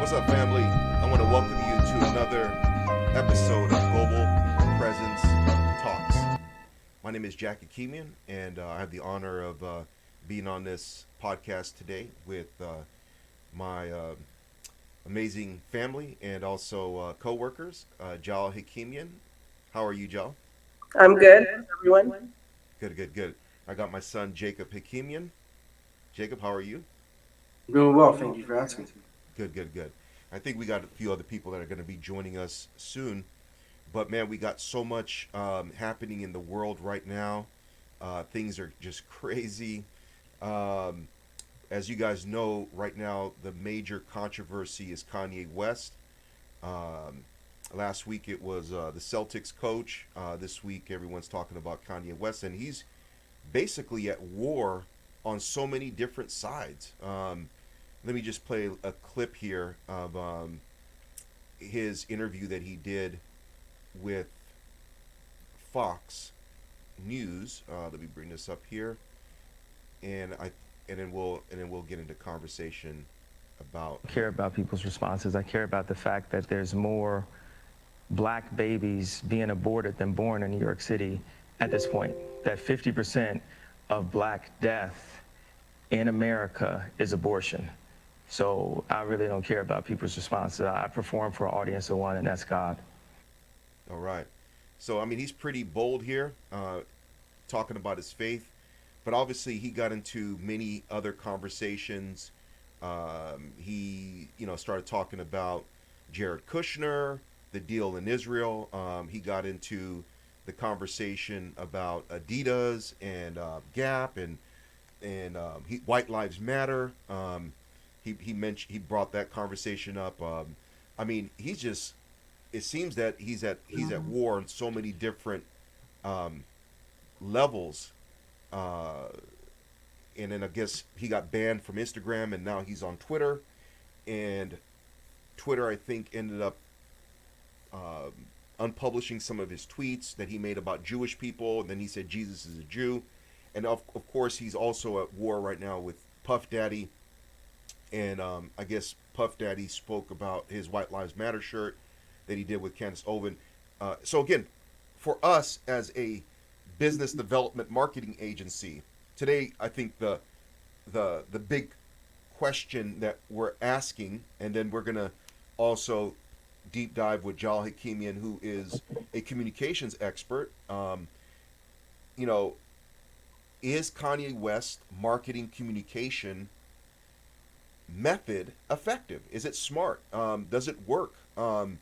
What's up, family? I want to welcome you to another episode of Global Presence Talks. My name is Hakimian, and I have the honor of being on this podcast today with my amazing family and also co-workers, Jhael Hakimian. How are you, Jhael? I'm good. How's everyone? Good, good, good. I got my son, Jacob Hakimian. Jacob, how are you? Doing well, thank you for asking. Good, good, good. I think we got a few other people that are going to be joining us soon. But man, we got so much happening in the world right now. Things are just crazy. Um, as you guys know, right now the major controversy is Kanye West. Um, Last week it was the Celtics coach. This week everyone's talking about Kanye West, and he's basically at war on so many different sides. Let me just play a clip here of his interview that he did with Fox News. Let me bring this up here, and I and then we'll get into conversation about. I care about people's responses. I care about the fact that there's more black babies being aborted than born in New York City at this point. That 50% of black death in America is abortion. So I really don't care about people's responses. I perform for an audience of one, and that's God. All right. So I mean, he's pretty bold here, talking about his faith, but obviously he got into many other conversations. He, started talking about Jared Kushner, the deal in Israel. He got into the conversation about Adidas and Gap and White Lives Matter. He brought that conversation up. I mean, he's just. It seems that he's at war on so many different levels, and then I guess he got banned from Instagram, and now he's on Twitter, and Twitter I think ended up unpublishing some of his tweets that he made about Jewish people, and then he said Jesus is a Jew, and of course he's also at war right now with Puff Daddy, and I guess Puff Daddy spoke about his White Lives Matter shirt that he did with Candace Owen. So again, for us as a business development marketing agency, today I think the big question that we're asking, and then we're gonna also deep dive with Jhael Hakimian, who is a communications expert. You know, is Kanye West marketing communication method effective? Is it smart? Does it work? And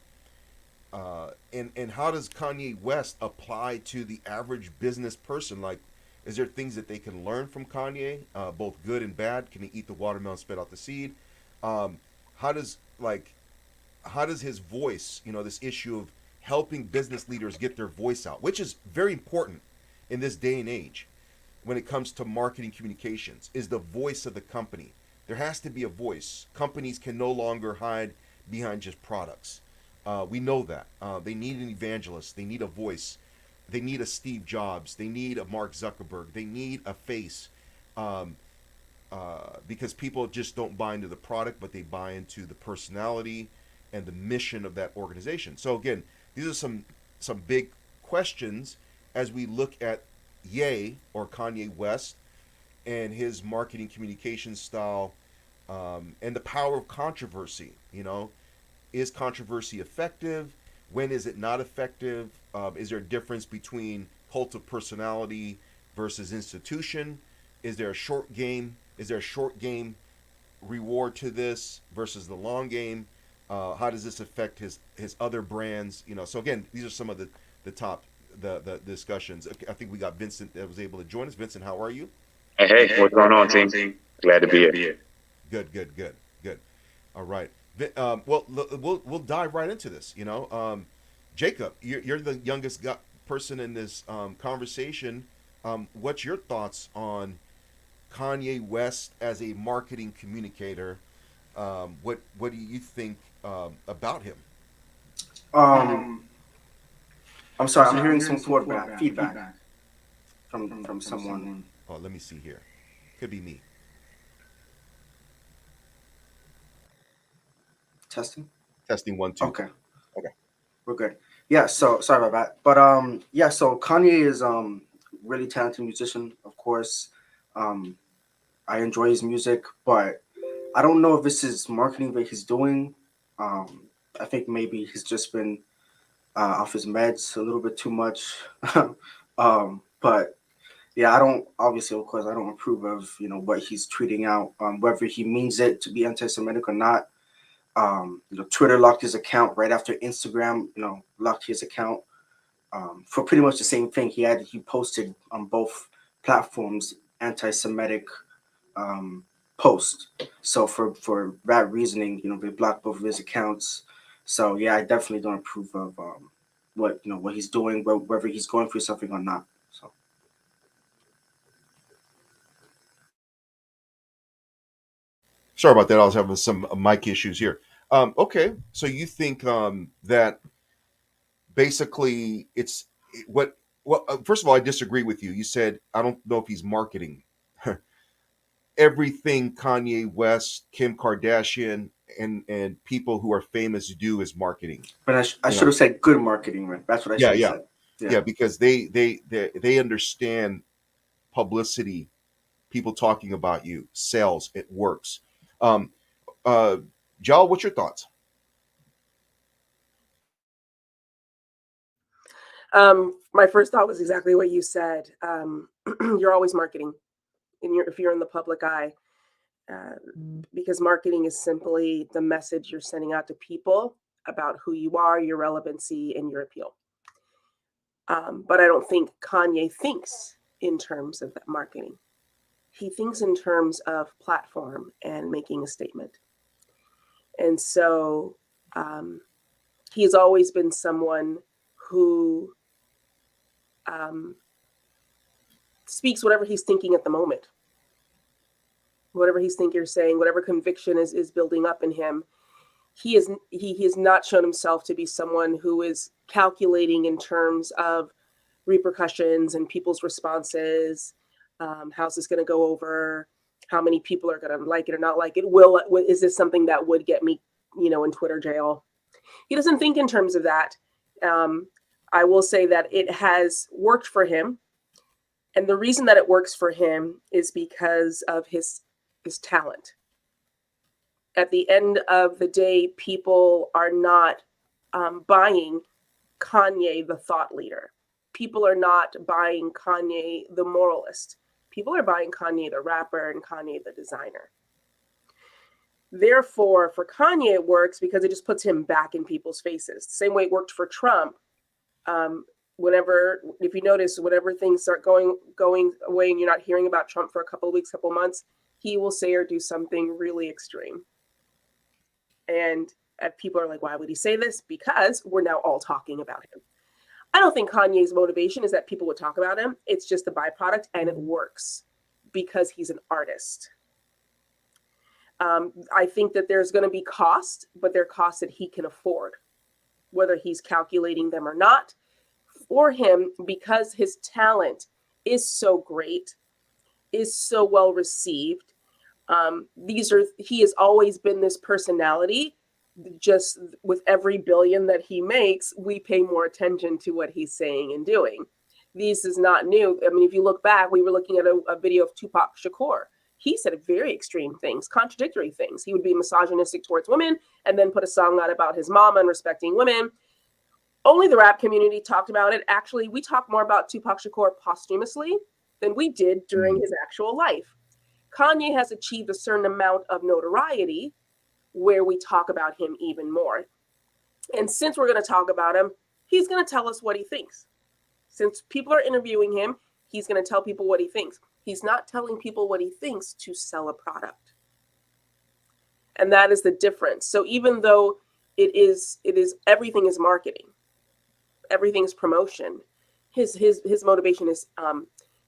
how does Kanye West apply to the average business person? Like, is there things that they can learn from Kanye, both good and bad? Can he eat the watermelon, spit out the seed? How does his voice, this issue of helping business leaders get their voice out, which is very important in this day and age when it comes to marketing communications, is the voice of the company. There has to be a voice. Companies can no longer hide behind just products. We know that. They need an evangelist. They need a voice. They need a Steve Jobs. They need a Mark Zuckerberg. They need a face, because people just don't buy into the product, but they buy into the personality and the mission of that organization. So again, these are some big questions as we look at Ye, or Kanye West, and his marketing communication style, and the power of controversy. Is controversy effective? When is it not effective? Is there a difference between cult of personality versus institution? Is there a short game? Is there a short game reward to this versus the long game? How does this affect his other brands? So again, these are some of the top the discussions. I think we got Vincent that was able to join us. Vincent, how are you? Hey, what's going on, team? Glad to be here. Good, good, good, good. All right. We'll dive right into this. Jacob, you're the youngest person in this conversation. What's your thoughts on Kanye West as a marketing communicator? What do you think about him? Um, I'm sorry, I'm hearing some feedback from someone. Oh, let me see here. Could be me. Testing. Testing 1 2. Okay. Okay. We're good. Yeah, so sorry about that. But yeah, so Kanye is really talented musician, of course. Um I enjoy his music, but I don't know if this is marketing that he's doing. I think maybe he's just been off his meds a little bit too much. But yeah, I don't obviously, of course, I don't approve of what he's tweeting out, whether he means it to be anti-Semitic or not. Twitter locked his account right after Instagram, locked his account for pretty much the same thing. He posted on both platforms anti-Semitic post. So for that reasoning, they blocked both of his accounts. So yeah, I definitely don't approve of what he's doing, whether he's going through something or not. So. Sorry about that. I was having some mic issues here. Okay, so you think that basically it's what? Well, first of all, I disagree with you. You said I don't know if he's marketing. Everything Kanye West, Kim Kardashian, and people who are famous do is marketing. But I You should know, have said good marketing, right? That's what I yeah, should have yeah, said. yeah, Yeah. because they understand publicity, people talking about you, sales, it works. Um, uh, Jhael, what's your thoughts? My first thought was exactly what you said. You're always marketing, if you're in the public eye, uh, because marketing is simply the message you're sending out to people about who you are, your relevancy, and your appeal. But I don't think Kanye thinks in terms of that marketing. He thinks in terms of platform and making a statement. And so he's always been someone who um, speaks whatever he's thinking at the moment, whatever he's thinking or saying, whatever conviction is building up in him. He has not shown himself to be someone who is calculating in terms of repercussions and people's responses. How's this going to go over? How many people are going to like it or not like it? Is this something that would get me, in Twitter jail? He doesn't think in terms of that. I will say that it has worked for him, and the reason that it works for him is because of his talent. At the end of the day, people are not buying Kanye, the thought leader. People are not buying Kanye, the moralist. People are buying Kanye, the rapper, and Kanye, the designer. Therefore, for Kanye, it works because it just puts him back in people's faces. The same way it worked for Trump. If you notice, whenever things start going away and you're not hearing about Trump for a couple of weeks, couple of months, he will say or do something really extreme. And people are like, why would he say this? Because we're now all talking about him. I don't think Kanye's motivation is that people would talk about him. It's just a byproduct, and it works because he's an artist. I think that there's going to be cost, but they're costs that he can afford, whether he's calculating them or not. For him, because his talent is so great, is so well received, he has always been this personality. Just with every billion that he makes, we pay more attention to what he's saying and doing. This is not new. I mean, if you look back, we were looking at a video of Tupac Shakur. He said very extreme things, contradictory things. He would be misogynistic towards women and then put a song out about his mama and respecting women. Only the rap community talked about it. Actually, we talked more about Tupac Shakur posthumously than we did during his actual life. Kanye has achieved a certain amount of notoriety where we talk about him even more. And since we're going to talk about him, he's going to tell us what he thinks. Since people are interviewing him, he's going to tell people what he thinks. He's not telling people what he thinks to sell a product. And that is the difference. So even though it is everything is marketing, everything is promotion, his motivation is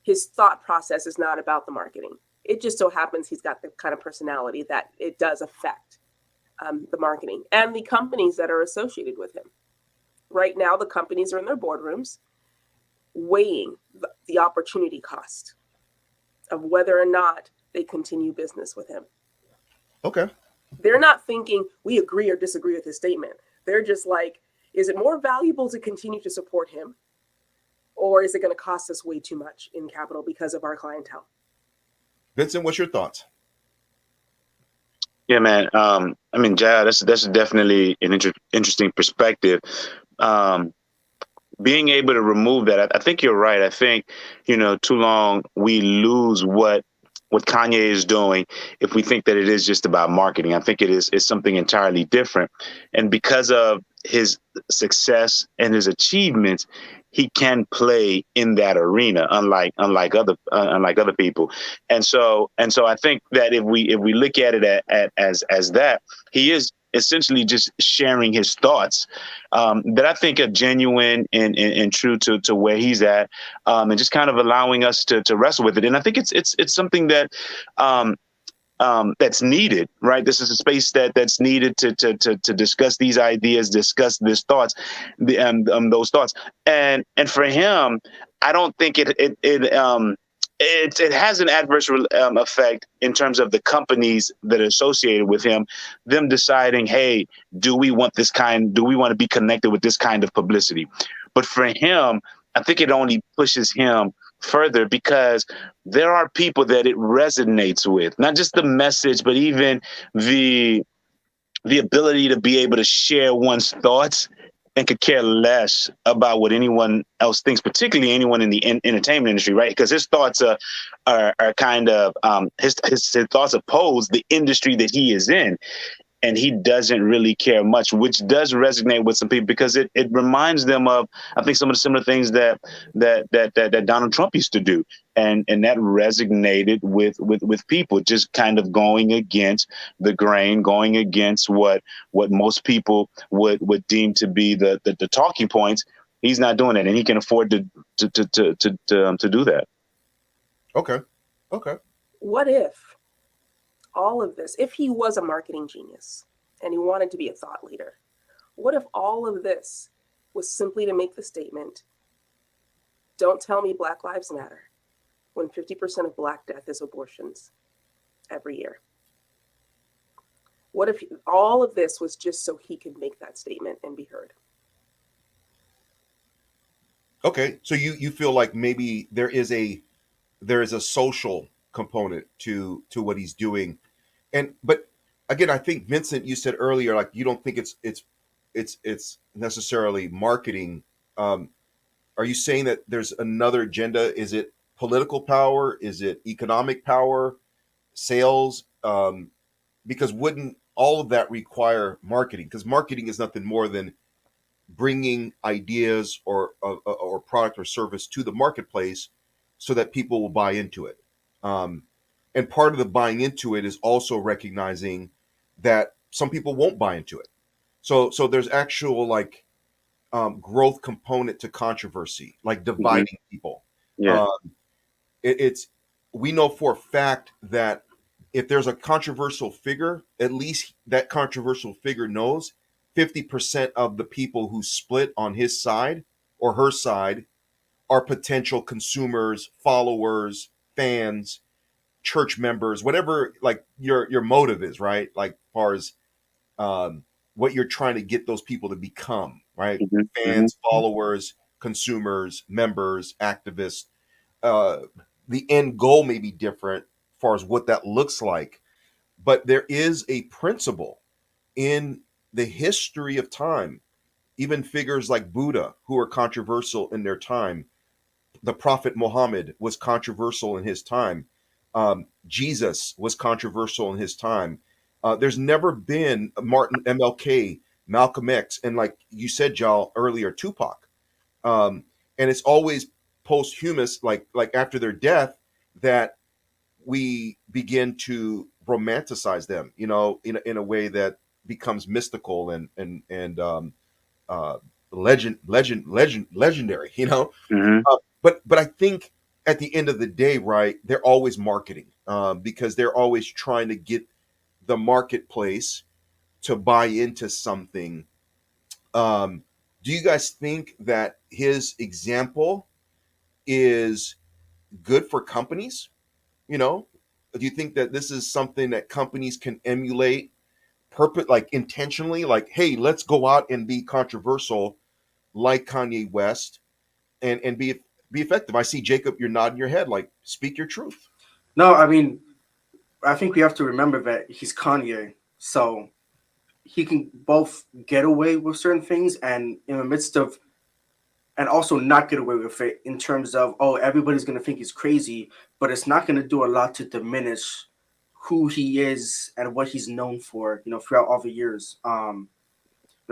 his thought process is not about the marketing. It just so happens he's got the kind of personality that it does affect the marketing and the companies that are associated with him. Right now, the companies are in their boardrooms weighing the opportunity cost. of whether or not they continue business with him. Okay. They're not thinking we agree or disagree with his statement. They're just like, is it more valuable to continue to support him, or is it going to cost us way too much in capital because of our clientele? Vincent, what's your thoughts? Yeah, man. I mean, Jhael, that's definitely an interesting perspective. Um, Being able to remove that, I think you're right. I think, too long we lose what Kanye is doing if we think that it is just about marketing. I think it's something entirely different. And because of his success and his achievements, he can play in that arena, unlike other people. And so I think that if we look at it as that, he is essentially just sharing his thoughts that I think are genuine and true to where he's at, and just kind of allowing us to wrestle with it. And I think it's something that that's needed, right? This is a space that's needed to discuss these ideas, discuss these thoughts, those thoughts, and for him, I don't think it has an adverse effect in terms of the companies that are associated with him, them deciding, hey, do we want to be connected with this kind of publicity? But for him, I think it only pushes him further because there are people that it resonates with, not just the message, but even the ability to be able to share one's thoughts and could care less about what anyone else thinks, particularly anyone in the entertainment industry, right? Because his thoughts are kind of his thoughts oppose the industry that he is in. And he doesn't really care much, which does resonate with some people because it reminds them of, I think, some of the similar things that Donald Trump used to do, and that resonated with people, just kind of going against the grain, going against what most people would deem to be the talking points. He's not doing it, and he can afford to do that. Okay. What if all of this, if he was a marketing genius and he wanted to be a thought leader, what if all of this was simply to make the statement, don't tell me Black Lives Matter, when 50% of Black death is abortions every year? What if all of this was just so he could make that statement and be heard? Okay. So you feel like maybe there is a social component to what he's doing. But again, I think Vincent, you said earlier, like you don't think it's necessarily marketing. Are you saying that there's another agenda? Is it political power? Is it economic power? Sales? Because wouldn't all of that require marketing? Because marketing is nothing more than bringing ideas or product or service to the marketplace so that people will buy into it. Um, and part of the buying into it is also recognizing that some people won't buy into it. So there's actual like growth component to controversy, like dividing people. Yeah. Um, it's we know for a fact that if there's a controversial figure, at least that controversial figure knows 50% of the people who split on his side or her side are potential consumers, followers, fans, church members, whatever like your motive is, right? Like as far as what you're trying to get those people to become, right? Fans, followers, consumers, members, activists. Uh, the end goal may be different as far as what that looks like, but there is a principle in the history of time. Even figures like Buddha, who are controversial in their time, the Prophet Muhammad was controversial in his time. Jesus was controversial in his time. There's never been Martin MLK, Malcolm X, and like you said, Jhael, earlier, Tupac. And it's always posthumous, like after their death, that we begin to romanticize them, in a way that becomes mystical and uh, legendary, Mm-hmm. But I think at the end of the day, right, they're always marketing because they're always trying to get the marketplace to buy into something. Do you guys think that his example is good for companies? Do you think that this is something that companies can emulate purpose, like intentionally, like, hey, let's go out and be controversial like Kanye West and be effective. I see Jacob, you're nodding your head, like, speak your truth. No, I mean, I think we have to remember that he's Kanye, so he can both get away with certain things and in the midst of, and also not get away with it in terms of, oh, everybody's going to think he's crazy, but it's not going to do a lot to diminish who he is and what he's known for, throughout all the years.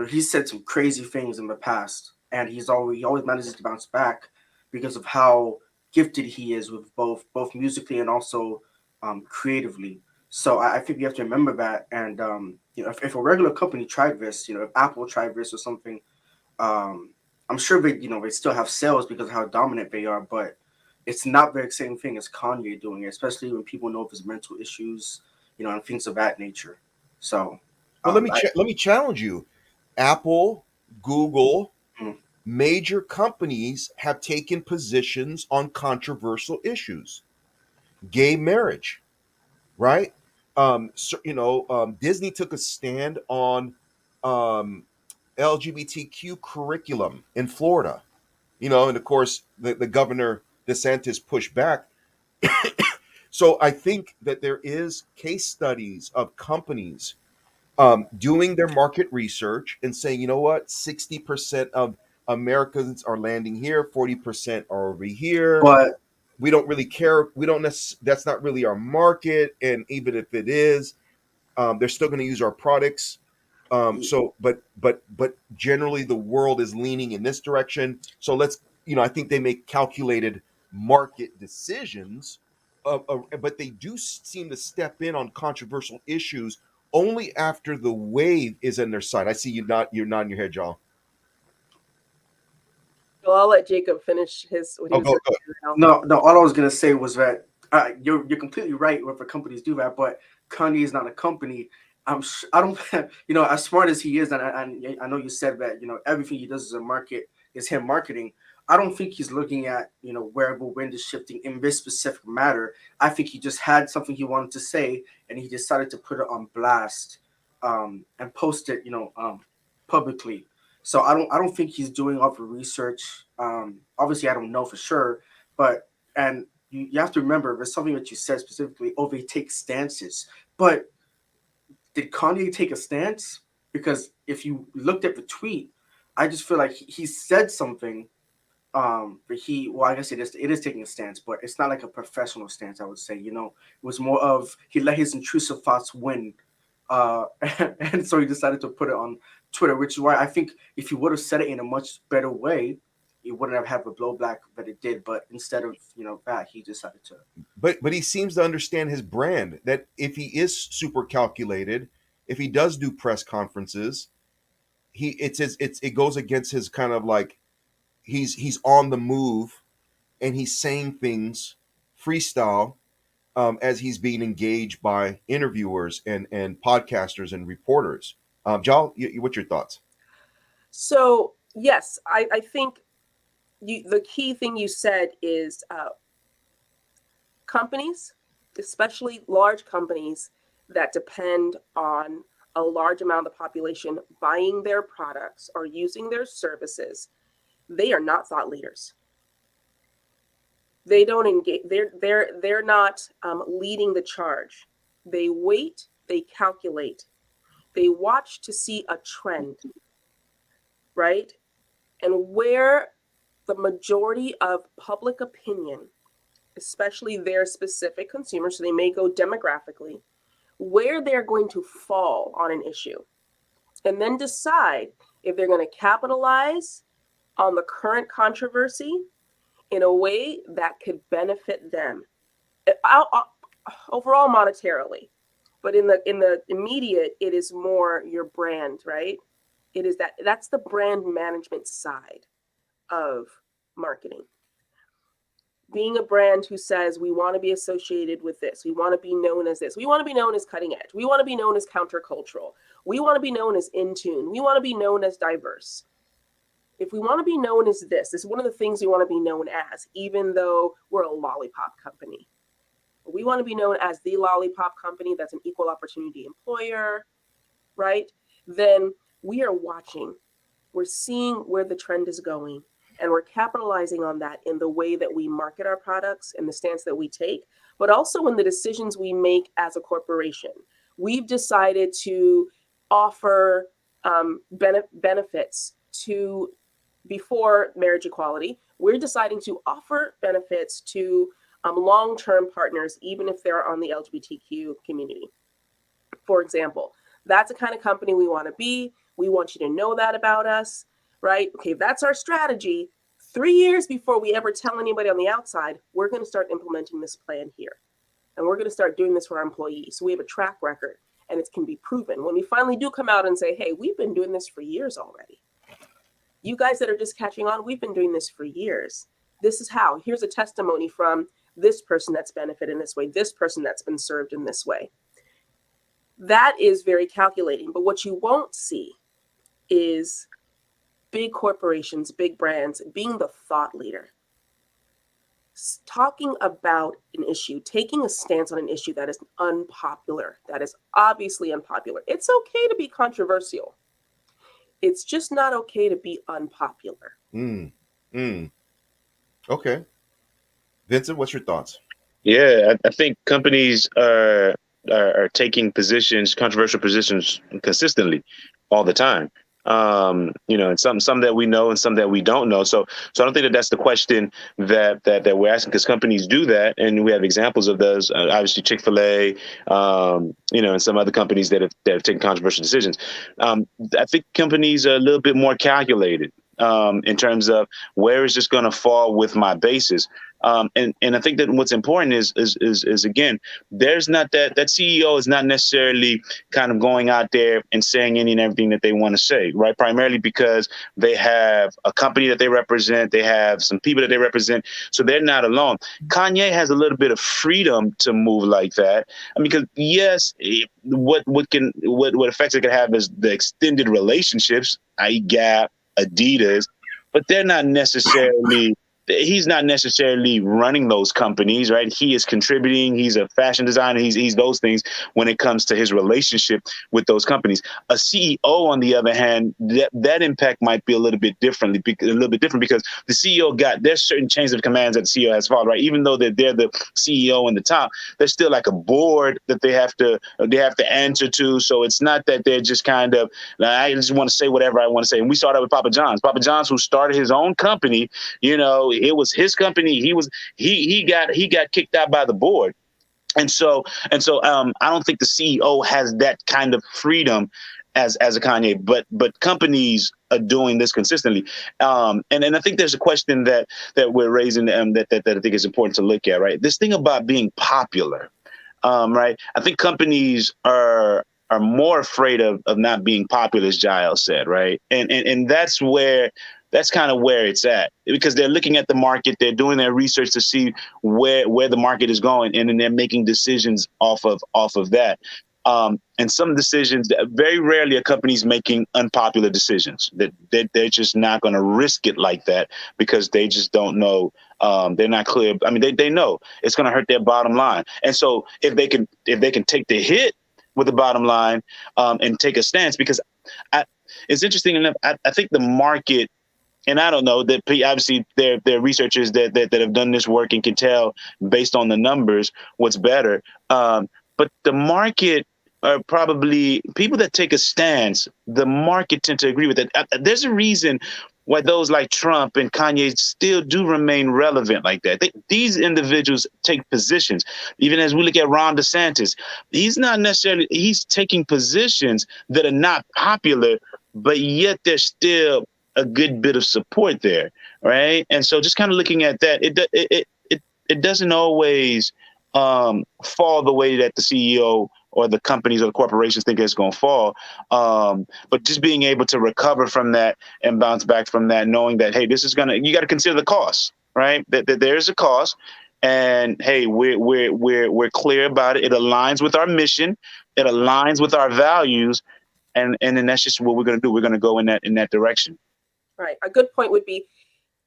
He's said some crazy things in the past, and he always manages to bounce back because of how gifted he is with both musically and also creatively. So I think you have to remember that. And if a regular company tried this, if Apple tried this or something, I'm sure they still have sales because of how dominant they are, but it's not the same thing as Kanye doing it, especially when people know of his mental issues, and things of that nature. So, But let me challenge you. Apple, Google, Mm. major companies have taken positions on controversial issues. Gay marriage, right? Disney took a stand on um, LGBTQ curriculum in Florida. And of course, the governor DeSantis pushed back. So I think that there is case studies of companies doing their market research and saying, you know what, 60% of Americans are landing here, 40% are over here. but We don't really care. We don't that's not really our market. And even if it is, they're still going to use our products. But generally the world is leaning in this direction. So I think they make calculated market decisions, but they do seem to step in on controversial issues only after the wave is in their side. I see you're nodding your head, Jhael. Well, I'll let Jacob finish what he Oh, was go, going go. to do now. no, all I was gonna say was that you're completely right if the companies do that, but Kanye is not a company. I don't as smart as he is, and I know you said that everything he does is a market is him marketing. I don't think he's looking at where the wind is shifting in this specific matter. I think he just had something he wanted to say, and he decided to put it on blast, and post it publicly. So I don't think he's doing all the research. Obviously, I don't know for sure, but and you have to remember there's something that you said specifically. Oh, they take stances, but did Kanye take a stance? Because if you looked at the tweet, I just feel like he said something. But I guess it is taking a stance, but it's not like a professional stance. I would say, it was more of he let his intrusive thoughts win, and so he decided to put it on Twitter, which is why I think if he would have said it in a much better way, it wouldn't have had the blowback that it did. But instead of that, he decided to. But he seems to understand his brand, that if he is super calculated, if he does do press conferences, it goes against his kind of like he's on the move and he's saying things freestyle, as he's being engaged by interviewers and podcasters and reporters. Jal, what's your thoughts? So, yes, I think the key thing you said is companies, especially large companies that depend on a large amount of the population buying their products or using their services, they are not thought leaders. They don't engage. They're not leading the charge. They wait. They calculate. They watch to see a trend, right? And where the majority of public opinion, especially their specific consumers, so they may go demographically, where they're going to fall on an issue, and then decide if they're going to capitalize on the current controversy in a way that could benefit them overall monetarily. But in the immediate, it is more your brand, right? It is that's the brand management side of marketing. Being a brand who says we want to be associated with this, we want to be known as this, we want to be known as cutting edge, we want to be known as countercultural, we want to be known as in tune, we want to be known as diverse. If we want to be known as this is one of the things we want to be known as, even though we're a lollipop company. We want to be known as the lollipop company that's an equal opportunity employer. right? Then we are watching. We're seeing where the trend is going, and we're capitalizing on that in the way that we market our products and the stance that we take, but also in the decisions we make as a corporation. We've decided to offer benefits to, before marriage equality, we're deciding to offer benefits to long-term partners, even if they're on the LGBTQ community. For example, that's the kind of company we want to be. We want you to know that about us, right? Okay, that's our strategy. 3 years before we ever tell anybody on the outside, we're going to start implementing this plan here. And we're going to start doing this for our employees. So we have a track record, and it can be proven. When we finally do come out and say, hey, we've been doing this for years already. You guys that are just catching on, we've been doing this for years. This is how. Here's a testimony from this person that's benefited in this way, this person that's been served in this way. That is very calculating. But what you won't see is big corporations, big brands being the thought leader, talking about an issue, taking a stance on an issue that is unpopular, that is obviously unpopular. It's okay to be controversial. It's just not okay to be unpopular. Okay. Vincent, what's your thoughts? Yeah, I think companies are taking positions, controversial positions, consistently, all the time. And some that we know and some that we don't know. So I don't think that that's the question that we're asking, because companies do that, and we have examples of those. Obviously, Chick-fil-A, and some other companies that have taken controversial decisions. I think companies are a little bit more calculated in terms of where is this going to fall with my bases. And I think that what's important is again, there's not that CEO is not necessarily kind of going out there and saying any and everything that they want to say, right? Primarily because they have a company that they represent, they have some people that they represent, so they're not alone. Kanye has a little bit of freedom to move like that. I mean, because yes, what effects it could have is the extended relationships, i.e. Gap, Adidas, but they're not necessarily. He's not necessarily running those companies, right? He is contributing. He's a fashion designer. He's those things when it comes to his relationship with those companies. A CEO, on the other hand, that impact might be a little bit different because the CEO there's certain chains of commands that the CEO has followed, right? Even though they're the CEO in the top, there's still like a board that they have to answer to. So it's not that they're just kind of, I just want to say whatever I want to say. And we saw that with Papa John's. Papa John's, who started his own company, it was his company. He got kicked out by the board. And so I don't think the CEO has that kind of freedom as a Kanye, but companies are doing this consistently. And I think there's a question that we're raising that I think is important to look at, right? This thing about being popular, right? I think companies are more afraid of not being popular, as Jhael said, right? And that's kind of where it's at, because they're looking at the market, they're doing their research to see where the market is going, and then they're making decisions off of that. And some decisions, very rarely are companies making unpopular decisions. That they're just not going to risk it like that because they just don't know. They're not clear. I mean, they know it's going to hurt their bottom line, and so if they can take the hit with the bottom line and take a stance, because it's interesting enough. I think the market. And I don't know that obviously there are researchers that have done this work and can tell based on the numbers what's better. But the market are probably people that take a stance. The market tend to agree with it. There's a reason why those like Trump and Kanye still do remain relevant like that. These individuals take positions. Even as we look at Ron DeSantis, he's taking positions that are not popular, but yet there's still a good bit of support there, right? And so just kind of looking at that, it doesn't always fall the way that the CEO or the companies or the corporations think it's going to fall. But just being able to recover from that and bounce back from that, knowing that, hey, you got to consider the cost, right? That there's a cost, and hey, we're clear about it. It aligns with our mission. It aligns with our values, and then that's just what we're going to do. We're going to go in that direction. Right. A good point would be,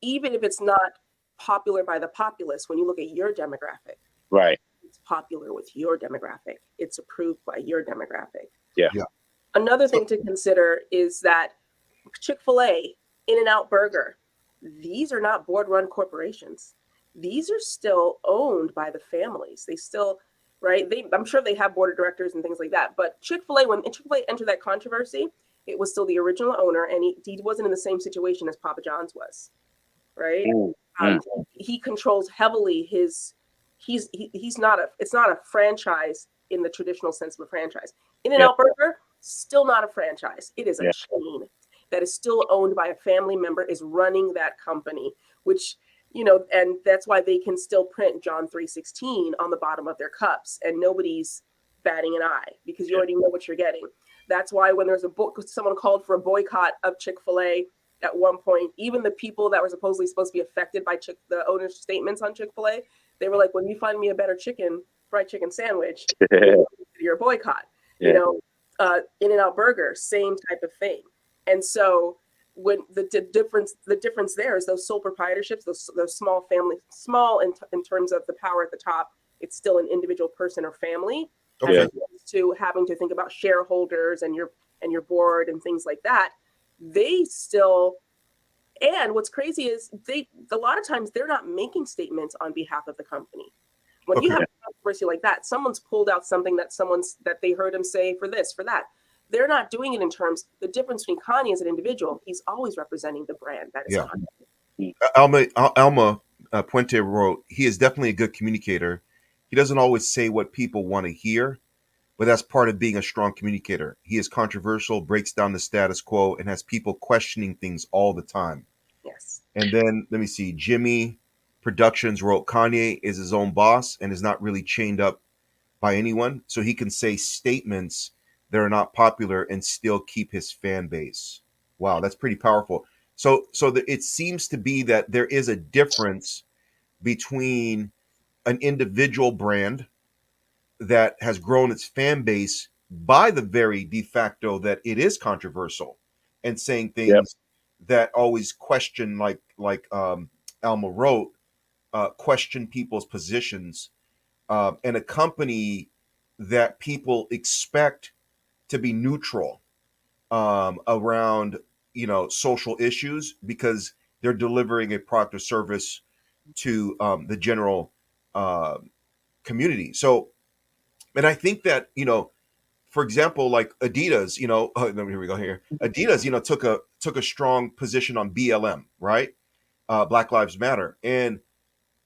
even if it's not popular by the populace, when you look at your demographic, right? It's popular with your demographic. It's approved by your demographic. Yeah. Another thing to consider is that Chick-fil-A, In-N-Out Burger, these are not board-run corporations. These are still owned by the families. They still, right? I'm sure they have board of directors and things like that. But Chick-fil-A, when Chick-fil-A entered that controversy, it was still the original owner, and he wasn't in the same situation as Papa John's was, right? He controls heavily his. He's not a. It's not a franchise in the traditional sense of a franchise. In-N-Out Burger, still not a franchise. It is a chain that is still owned by a family member, is running that company, which, and that's why they can still print John 3:16 on the bottom of their cups, and nobody's batting an eye because you already know what you're getting. That's why when there's someone called for a boycott of Chick-fil-A at one point, even the people that were supposed to be affected by the owner's statements on Chick-fil-A, they were like, when you find me a better fried chicken sandwich, you're a boycott. In-N-Out Burger, same type of thing. And so when the difference there is those sole proprietorships, those small family, small in terms of the power at the top, it's still an individual person or family, as opposed to having to think about shareholders and your board and things like that. They still, and what's crazy is a lot of times they're not making statements on behalf of the company. When you have a controversy like that, someone's pulled out something that they heard him say for this, for that. They're not doing it in terms, the difference between Kanye as an individual, he's always representing the brand that is Kanye. Alma Puente wrote, he is definitely a good communicator. He doesn't always say what people want to hear, but that's part of being a strong communicator. He is controversial, breaks down the status quo, and has people questioning things all the time. Yes. And then, let me see, Jimmy Productions wrote, Kanye is his own boss and is not really chained up by anyone, so he can say statements that are not popular and still keep his fan base. Wow, that's pretty powerful. So it seems to be that there is a difference between an individual brand that has grown its fan base by the very de facto that it is controversial and saying things that always question, like Alma wrote, question people's positions, and a company that people expect to be neutral around social issues because they're delivering a product or service to the general community. So, and I think that for example, like Adidas, here we go here. Adidas, took a strong position on BLM, right? Black Lives Matter, and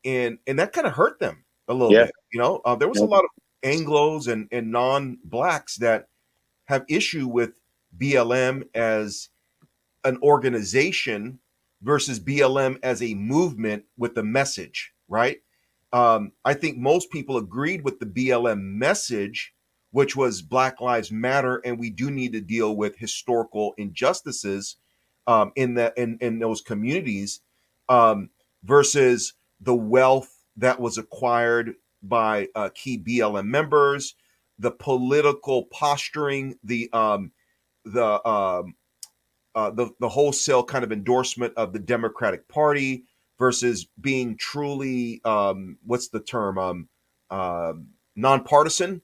that kind of hurt them a little bit. There was a lot of Anglos and non-blacks that have issue with BLM as an organization versus BLM as a movement with a message, right? I think most people agreed with the BLM message, which was Black Lives Matter, and we do need to deal with historical injustices in those communities, versus the wealth that was acquired by key BLM members, the political posturing, the wholesale kind of endorsement of the Democratic Party versus being truly what's the term nonpartisan,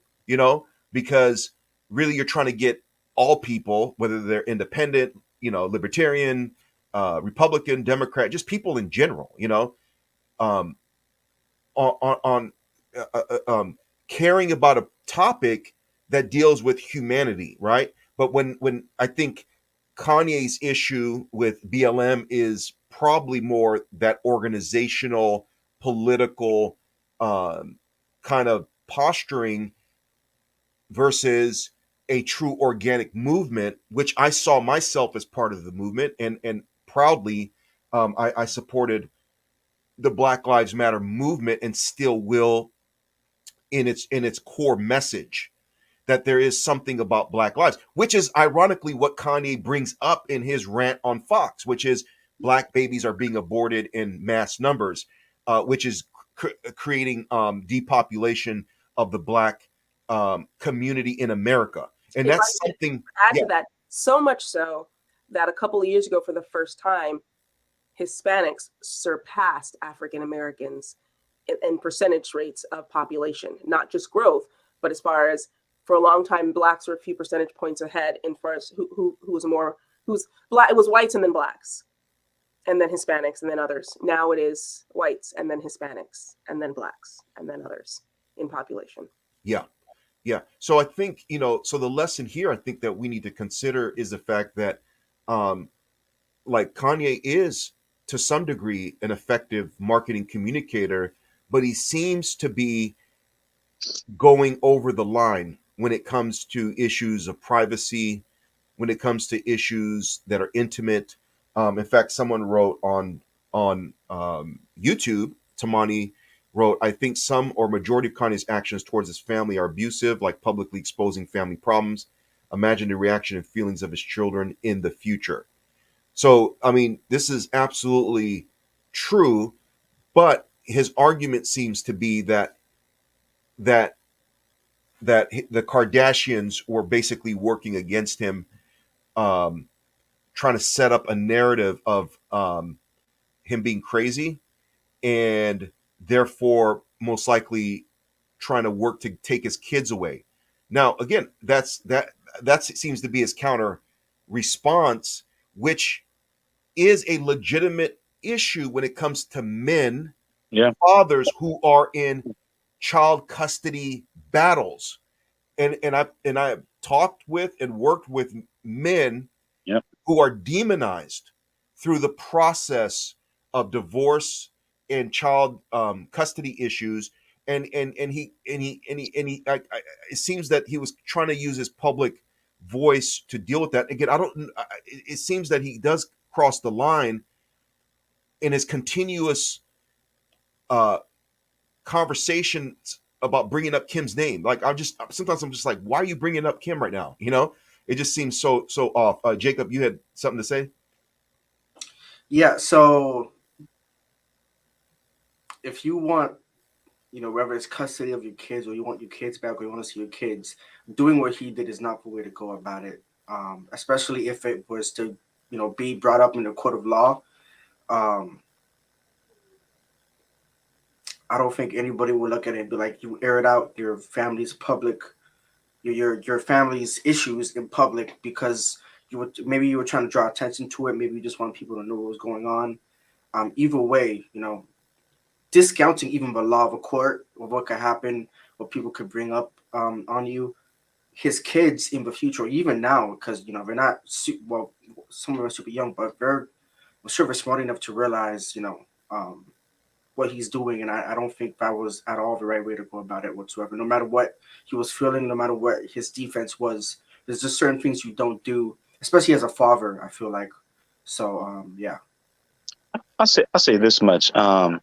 because really you're trying to get all people, whether they're independent, libertarian, Republican, Democrat, just people in general, on caring about a topic that deals with humanity, right? But when I think Kanye's issue with BLM is probably more that organizational, political kind of posturing versus a true organic movement, which I saw myself as part of the movement, and proudly I supported the Black Lives Matter movement and still will in its core message, that there is something about Black lives, which is ironically what Kanye brings up in his rant on Fox, which is Black babies are being aborted in mass numbers, which is creating depopulation of the Black community in America. And If that's I could something. add to that, so much so that a couple of years ago, for the first time, Hispanics surpassed African Americans in percentage rates of population, not just growth, but as far as For a long time, blacks were a few percentage points ahead in far as who was more, who's black. It was whites and then blacks, and then Hispanics and then others. Now it is whites and then Hispanics and then blacks and then others in population. Yeah. Yeah. So I think, so the lesson here I think that we need to consider is the fact that like Kanye is to some degree an effective marketing communicator, but he seems to be going over the line when it comes to issues of privacy, when it comes to issues that are intimate. In fact, someone wrote on YouTube, Tamani wrote, I think some or majority of Kanye's actions towards his family are abusive, like publicly exposing family problems. Imagine the reaction and feelings of his children in the future. So, I mean, this is absolutely true, but his argument seems to be that the Kardashians were basically working against him, trying to set up a narrative of him being crazy, and therefore most likely trying to work to take his kids away. Now, again, that seems to be his counter response, which is a legitimate issue when it comes to men, Yeah. fathers who are in child custody battles. And I have talked with and worked with men Yep. who are demonized through the process of divorce and child custody issues. It seems that he was trying to use his public voice to deal with that. Again, it seems that he does cross the line in his continuous uh, conversations about bringing up Kim's name. Like sometimes I'm just like, why are you bringing up Kim right now? It just seems so off. Jacob, you had something to say? Yeah. So if you want, whether it's custody of your kids or you want your kids back or you want to see your kids, doing what he did is not the way to go about it. Especially if it was to, be brought up in the court of law. I don't think anybody will look at it and be like, you aired out your family's public, your family's issues in public because maybe you were trying to draw attention to it. Maybe you just want people to know what was going on. Either way, discounting even the law of a court of what could happen, what people could bring up on you, his kids in the future, or even now, because they're not some of them are super young, but I'm sure they're smart enough to realize what he's doing, and I don't think that was at all the right way to go about it whatsoever. No matter what he was feeling, no matter what his defense was, there's just certain things you don't do, especially as a father. I feel like so. Yeah. I'll say this much. And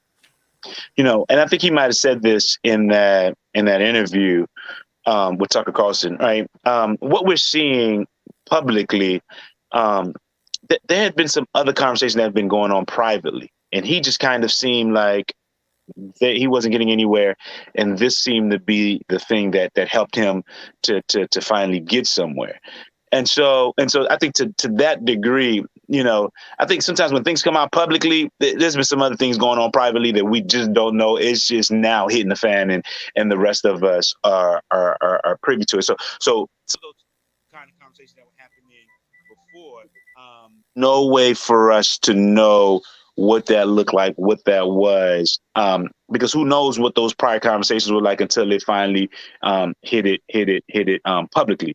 I think he might have said this in that interview with Tucker Carlson, right? What we're seeing publicly, there had been some other conversations that have been going on privately, and he just kind of seemed like that he wasn't getting anywhere, and this seemed to be the thing that helped him to finally get somewhere. And so I think to that degree, I think sometimes when things come out publicly, there's been some other things going on privately that we just don't know. It's just now hitting the fan, and the rest of us are privy to it. So those kind of conversations that were happening before, no way for us to know what that looked like, what that was, because who knows what those prior conversations were like until they finally hit it publicly.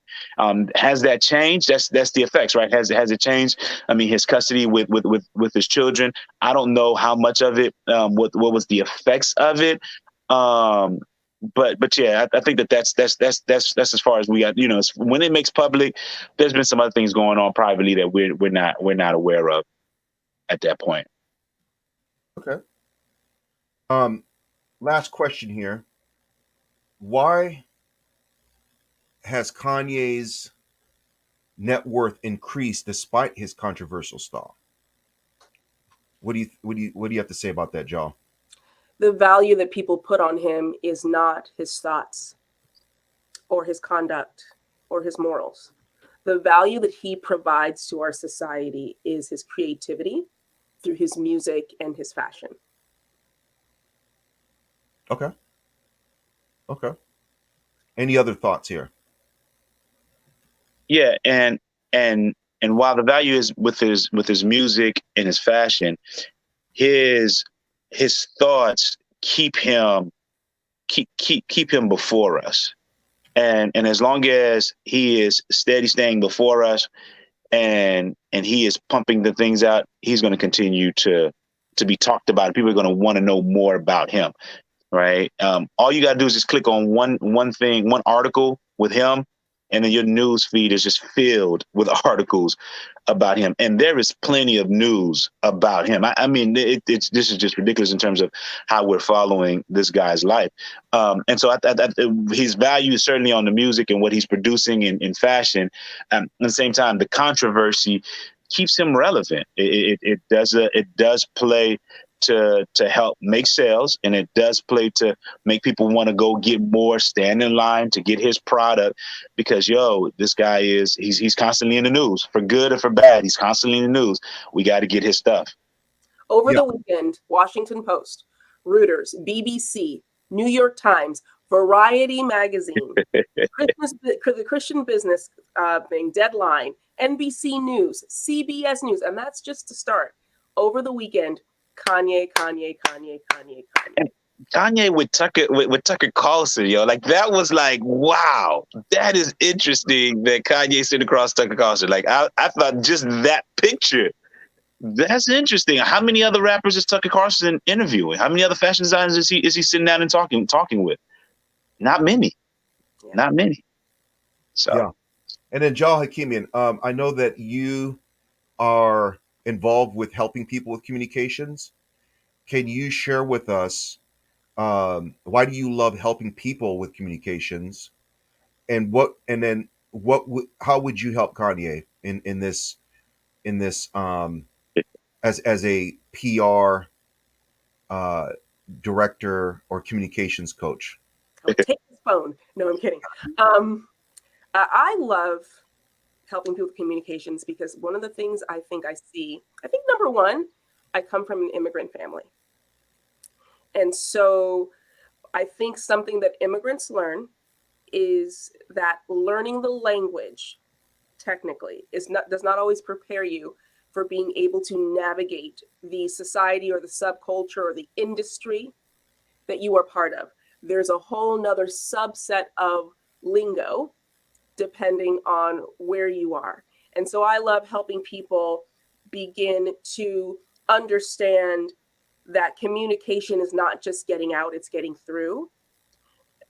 Has that changed? That's the effects, right? Has it changed? I mean, his custody with his children. I don't know how much of it, what was the effects of it. But yeah, I think that's as far as we got. When it makes public, there's been some other things going on privately that we're not aware of at that point. Okay. Last question here. Why has Kanye's net worth increased despite his controversial stuff? What do you have to say about that, Jhael? The value that people put on him is not his thoughts or his conduct or his morals. The value that he provides to our society is his creativity through his music and his fashion. Okay. Any other thoughts here? Yeah, and while the value is with his music and his fashion, his thoughts keep him before us. And as long as he is steady staying before us and he is pumping the things out, he's going to continue to be talked about. People are going to want to know more about him, right? All you got to do is just click on one thing, one article with him, and then your news feed is just filled with articles about him. And there is plenty of news about him. I mean, this is just ridiculous in terms of how we're following this guy's life. And so his value is certainly on the music and what he's producing in fashion. At the same time, the controversy keeps him relevant. It does play to help make sales, and it does play to make people want to go get more, stand in line to get his product, because this guy he's constantly in the news, for good or for bad. He's constantly in the news. We got to get his stuff. Over the weekend, Washington Post, Reuters, BBC, New York Times, Variety magazine, the Christian Business thing, Deadline, NBC News, CBS News, and that's just to start. Over the weekend, Kanye. And Kanye with Tucker Carlson, like that was like, wow, that is interesting that Kanye sitting across Tucker Carlson. Like I thought just that picture, that's interesting. How many other rappers is Tucker Carlson interviewing? How many other fashion designers is he sitting down and talking with? Not many. So Yeah. And then Jhael Hakimian, I know that you are involved with helping people with communications. Can you share with us why do you love helping people with communications, and how would you help Kanye in this as a PR director or communications coach? I'll take his phone. No, I'm kidding. I love helping people with communications because one of the things I think number one, I come from an immigrant family. And so I think something that immigrants learn is that learning the language technically does not always prepare you for being able to navigate the society or the subculture or the industry that you are part of. There's a whole nother subset of lingo depending on where you are. And so I love helping people begin to understand that communication is not just getting out, it's getting through,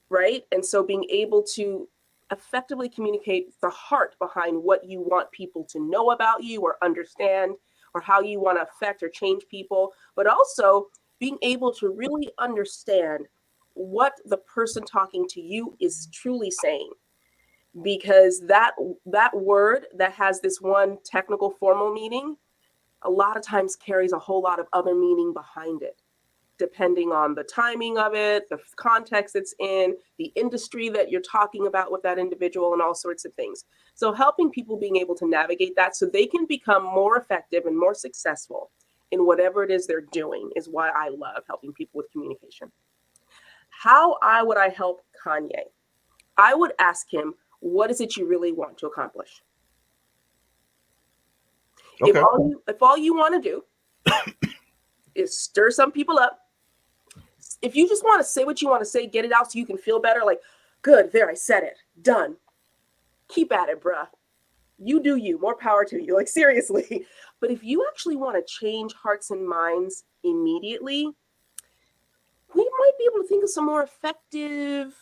right? And so being able to effectively communicate the heart behind what you want people to know about you or understand, or how you want to affect or change people, but also being able to really understand what the person talking to you is truly saying. Because that word that has this one technical formal meaning a lot of times carries a whole lot of other meaning behind it, depending on the timing of it, the context it's in, the industry that you're talking about with that individual, and all sorts of things. So helping people being able to navigate that so they can become more effective and more successful in whatever it is they're doing is why I love helping people with communication. How would I help Kanye? I would ask him, what is it you really want to accomplish? Okay. If all you want to do is stir some people up, if you just want to say what you want to say, get it out so you can feel better, like, good, there, I said it, done. Keep at it, bruh. You do you, more power to you, like seriously. But if you actually want to change hearts and minds immediately, we might be able to think of some more effective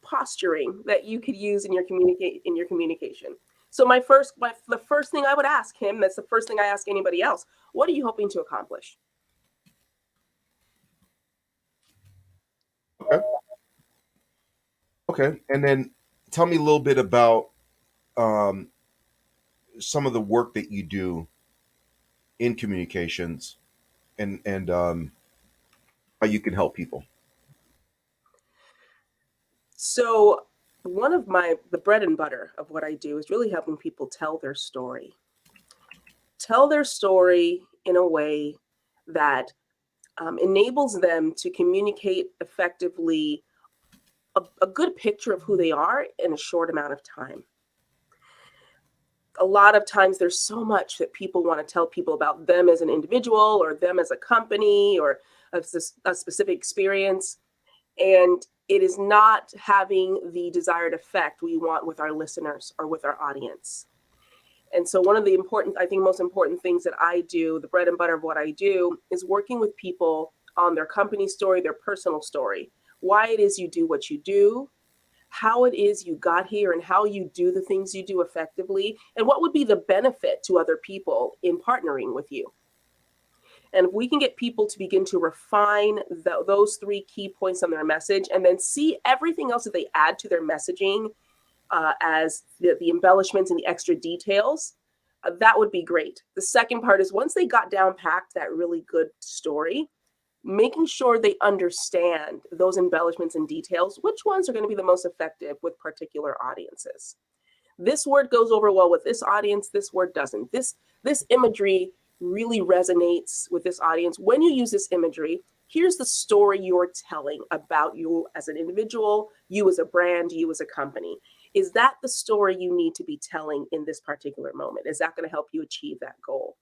posturing that you could use in your communication. So the first thing I would ask him, that's the first thing I ask anybody else, what are you hoping to accomplish? Okay. And then tell me a little bit about some of the work that you do in communications and how you can help people. So one of the bread and butter of what I do is really helping people tell their story. Tell their story in a way that enables them to communicate effectively a good picture of who they are in a short amount of time. a lot of times there's so much that people want to tell people about them as an individual or them as a company or a specific experience. And it is not having the desired effect we want with our listeners or with our audience. And so one of the important, I think most important things that I do, the bread and butter of what I do, is working with people on their company story, their personal story, why it is you do what you do, how it is you got here and how you do the things you do effectively, and what would be the benefit to other people in partnering with you. And if we can get people to begin to refine those 3 key points on their message and then see everything else that they add to their messaging as the embellishments and the extra details, that would be great. The second part is once they got down packed that really good story, making sure they understand those embellishments and details, which ones are going to be the most effective with particular audiences. This word goes over well with this audience, this word doesn't. This imagery really resonates with this audience. When you use this imagery, here's the story you're telling about you as an individual, you as a brand, you as a company. Is that the story you need to be telling in this particular moment? Is that going to help you achieve that goal?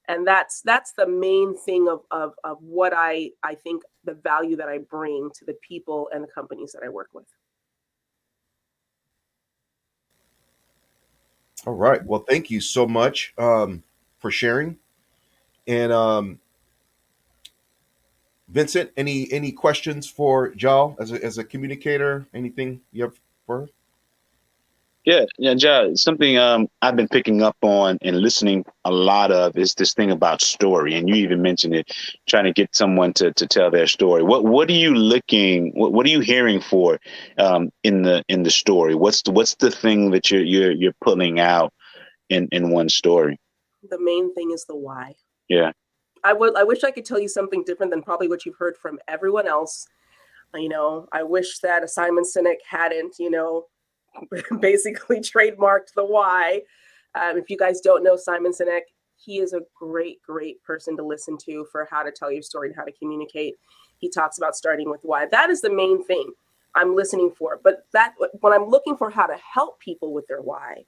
And that's the main thing of what I think the value that I bring to the people and the companies that I work with. All right. Well, thank you so much for sharing. And Vincent, any questions for Jhael as a communicator? Anything you have for her? Yeah, Jhael, something I've been picking up on and listening a lot of is this thing about story, and you even mentioned it, trying to get someone to tell their story. What are you looking? What are you hearing for in the story? What's the thing that you're pulling out in one story? The main thing is the why. Yeah. I wish I could tell you something different than probably what you've heard from everyone else. I wish that Simon Sinek hadn't, basically trademarked the why. If you guys don't know Simon Sinek, he is a great person to listen to for how to tell your story and how to communicate. He talks about starting with why. That is the main thing I'm listening for. But when I'm looking for how to help people with their why,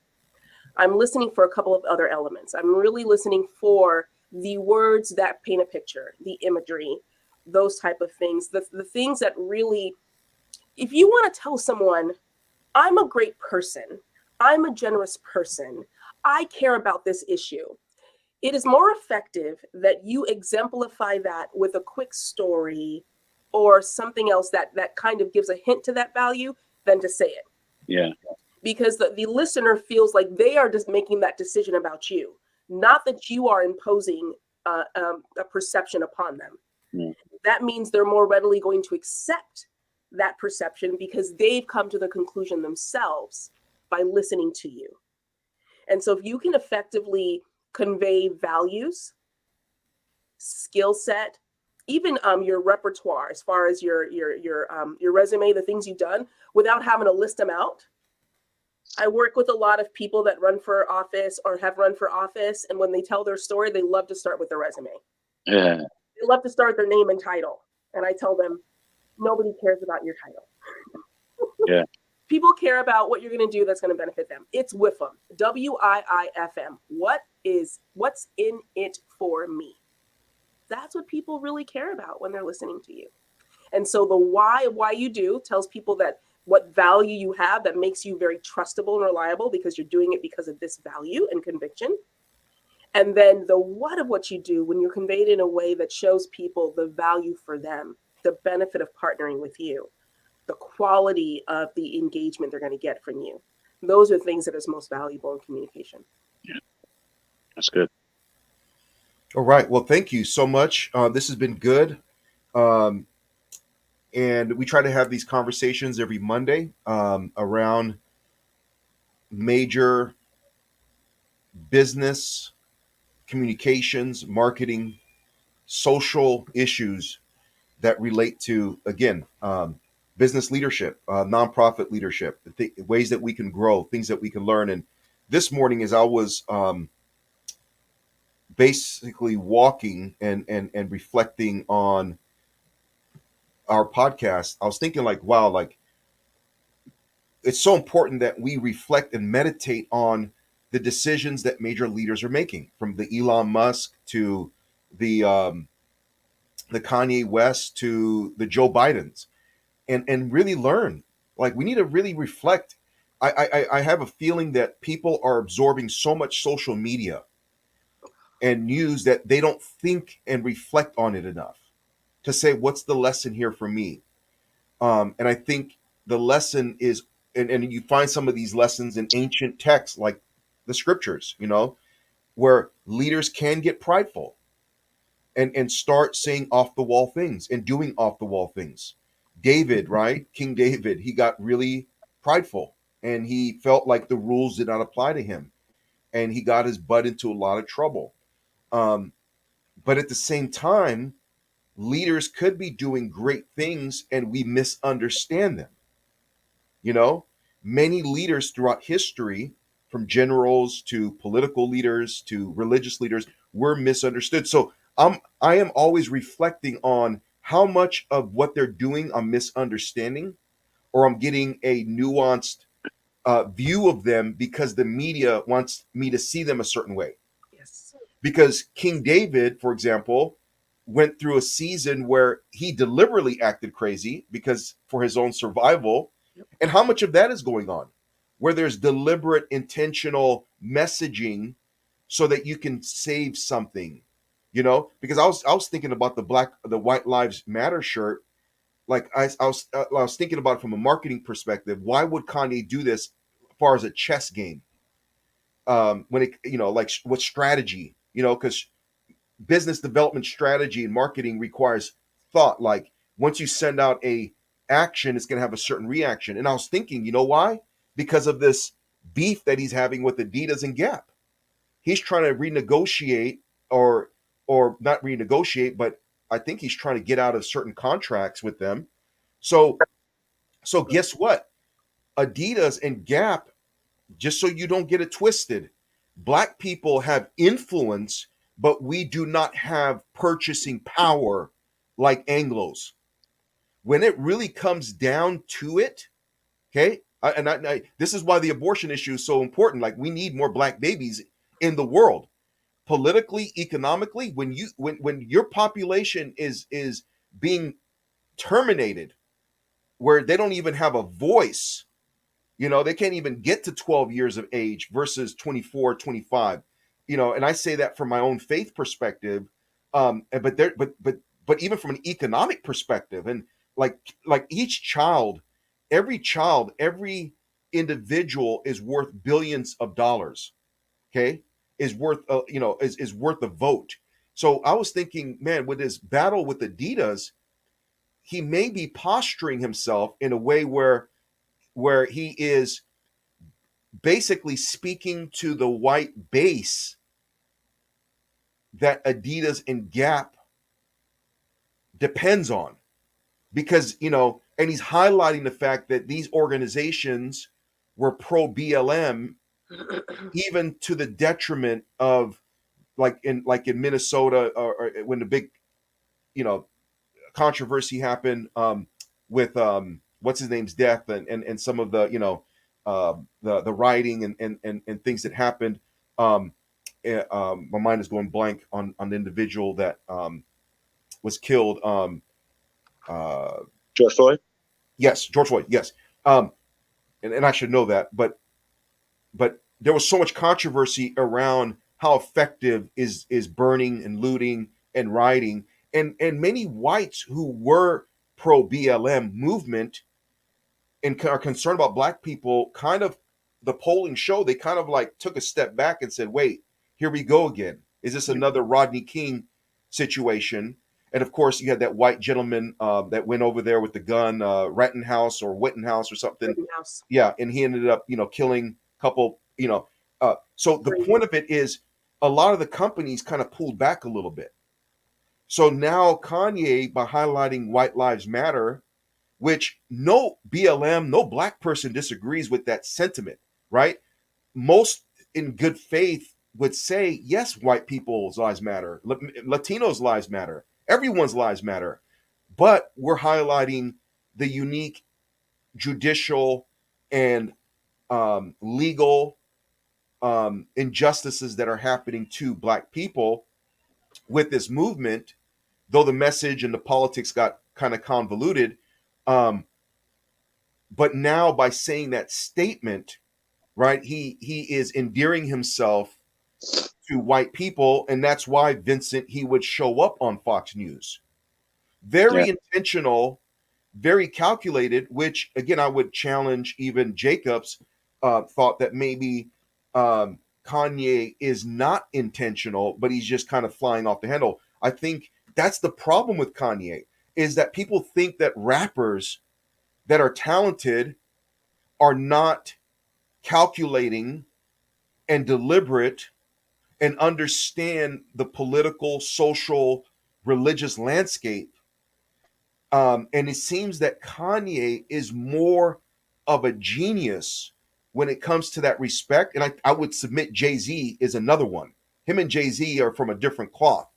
I'm listening for a couple of other elements. I'm really listening for the words that paint a picture, the imagery, those type of things, the things that really, if you want to tell someone, I'm a great person, I'm a generous person, I care about this issue, it is more effective that you exemplify that with a quick story or something else that kind of gives a hint to that value than to say it. Yeah. Because the listener feels like they are just making that decision about you, not that you are imposing a perception upon them. Yeah. That means they're more readily going to accept that perception because they've come to the conclusion themselves by listening to you. And so if you can effectively convey values, skill set, even your repertoire as far as your resume, the things you've done, without having to list them out. I work with a lot of people that run for office or have run for office, and when they tell their story, they love to start with their resume. Yeah. They love to start their name and title. And I tell them, nobody cares about your title. Yeah. People care about what you're going to do that's going to benefit them. It's WIFM, WIIFM. What's in it for me? That's what people really care about when they're listening to you. And so the why of why you do tells people that what value you have that makes you very trustable and reliable because you're doing it because of this value and conviction. And then the what of what you do when you're conveyed in a way that shows people the value for them, the benefit of partnering with you, the quality of the engagement they're going to get from you. Those are things that is most valuable in communication. Yeah. That's good. All right. Well, thank you so much. This has been good. And we try to have these conversations every Monday around major business, communications, marketing, social issues that relate to, again, business leadership, nonprofit leadership, ways that we can grow, things that we can learn. And this morning, as I was basically walking and reflecting on our podcast, I was thinking like, wow, like it's so important that we reflect and meditate on the decisions that major leaders are making, from the Elon Musk to the the Kanye West to the Joe Bidens, and really learn. Like, we need to really reflect. I have a feeling that people are absorbing so much social media and news that they don't think and reflect on it enough to say, what's the lesson here for me? And I think the lesson is, and you find some of these lessons in ancient texts like the scriptures, where leaders can get prideful and start saying off the wall things and doing off the wall things. David, right? King David, he got really prideful and he felt like the rules did not apply to him, and he got his butt into a lot of trouble. Um, but at the same time, leaders could be doing great things and we misunderstand them. You know, many leaders throughout history, from generals to political leaders to religious leaders, were misunderstood. So I am always reflecting on how much of what they're doing I'm misunderstanding, or I'm getting a nuanced view of them because the media wants me to see them a certain way. Yes. Because King David, for example, went through a season where he deliberately acted crazy because for his own survival. And how much of that is going on? Where there's deliberate, intentional messaging so that you can save something, Because I was thinking about the White Lives Matter shirt. Like, I was thinking about it from a marketing perspective. Why would Kanye do this as far as a chess game? When it, like, what strategy, because business development strategy and marketing requires thought. Like, once you send out a action, it's going to have a certain reaction. And I was thinking, why? Because of this beef that he's having with Adidas and Gap. He's trying to renegotiate, or not renegotiate, but I think he's trying to get out of certain contracts with them. So guess what? Adidas and Gap, just so you don't get it twisted, black people have influence, but we do not have purchasing power like Anglos. When it really comes down to it, okay, this is why the abortion issue is so important. Like, we need more black babies in the world, politically, economically. When your population is being terminated, where they don't even have a voice. They can't even get to 12 years of age versus 24, 25. And I say that from my own faith perspective. But even from an economic perspective, and like each child, every individual is worth billions of dollars. Okay, is worth is worth a vote. So I was thinking, man, with this battle with Adidas, he may be posturing himself in a way where he is basically speaking to the white base that Adidas and Gap depends on. Because, and he's highlighting the fact that these organizations were pro BLM, even to the detriment of, like in Minnesota, or when the big, controversy happened, with what's his name's death, and some of the, the rioting and things that happened. My mind is going blank on the individual that was killed. George Floyd. Yes, George Floyd. Yes, and I should know that, but there was so much controversy around how effective is burning and looting and rioting, and many whites who were pro BLM movement and are concerned about black people, kind of, the polling showed they kind of like took a step back and said, wait, here we go again. Is this another Rodney King situation? And of course, you had that white gentleman that went over there with the gun, Rittenhouse or Wittenhouse or something. Rittenhouse. Yeah, and he ended up, killing a couple, So the point of it is, a lot of the companies kind of pulled back a little bit. So now Kanye, by highlighting White Lives Matter, which no BLM, no black person disagrees with that sentiment, right? Most in good faith would say, yes, white people's lives matter, Latinos' lives matter, everyone's lives matter. But we're highlighting the unique judicial and legal injustices that are happening to Black people with this movement, though the message and the politics got kind of convoluted. But now by saying that statement, right, he is endearing himself to white people, and that's why Vincent, he would show up on Fox News. Very intentional, very calculated, which again I would challenge even Jacob's thought that maybe Kanye is not intentional, but he's just kind of flying off the handle. I think that's the problem with Kanye, is that people think that rappers that are talented are not calculating and deliberate and understand the political, social, religious landscape. And it seems that Kanye is more of a genius when it comes to that respect. And I would submit Jay-Z is another one. Him and Jay-Z are from a different cloth,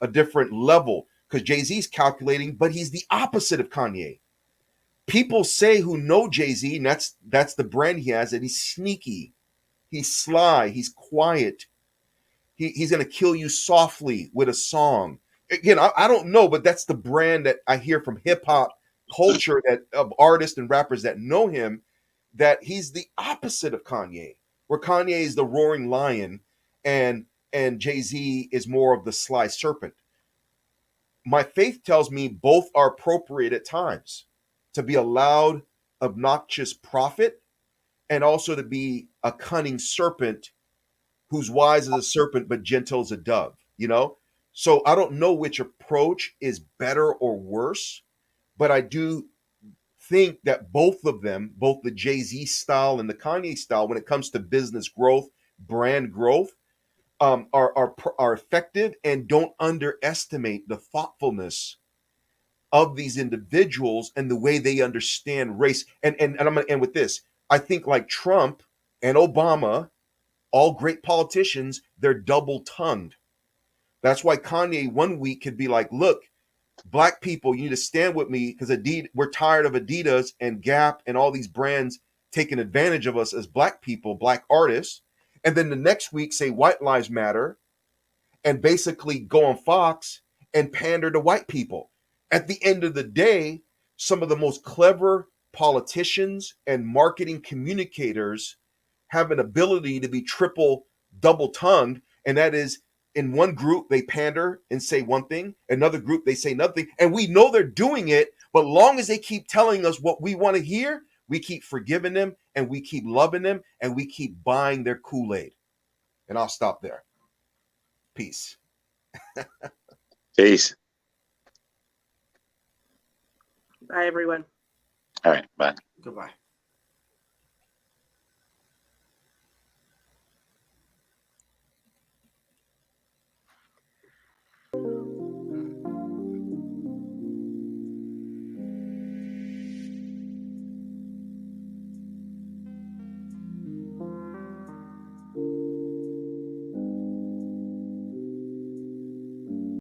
a different level, because Jay-Z's calculating, but he's the opposite of Kanye. People say who know Jay-Z, and that's the brand he has, that he's sneaky, he's sly, he's quiet. He's going to kill you softly with a song. Again, I don't know, but that's the brand that I hear from hip hop culture, that of artists and rappers that know him, that he's the opposite of Kanye, where Kanye is the roaring lion and Jay-Z is more of the sly serpent. My faith tells me both are appropriate at times, to be a loud, obnoxious prophet and also to be a cunning serpent who's wise as a serpent but gentle as a dove, you know? So I don't know which approach is better or worse, but I do think that both of them, both the Jay-Z style and the Kanye style, when it comes to business growth, brand growth, are effective, and don't underestimate the thoughtfulness of these individuals and the way they understand race. And I'm going to end with this. I think like Trump and Obama, all great politicians, they're double-tongued. That's why Kanye one week could be like, look, Black people, you need to stand with me because we're tired of Adidas and Gap and all these brands taking advantage of us as Black people, Black artists. And then the next week say White Lives Matter and basically go on Fox and pander to white people. At the end of the day, some of the most clever politicians and marketing communicators have an ability to be triple, double tongued. And that is, in one group, they pander and say one thing, another group, they say nothing. And we know they're doing it, but long as they keep telling us what we want to hear, we keep forgiving them and we keep loving them and we keep buying their Kool-Aid. And I'll stop there. Peace. Peace. Bye, everyone. All right. Bye. Goodbye.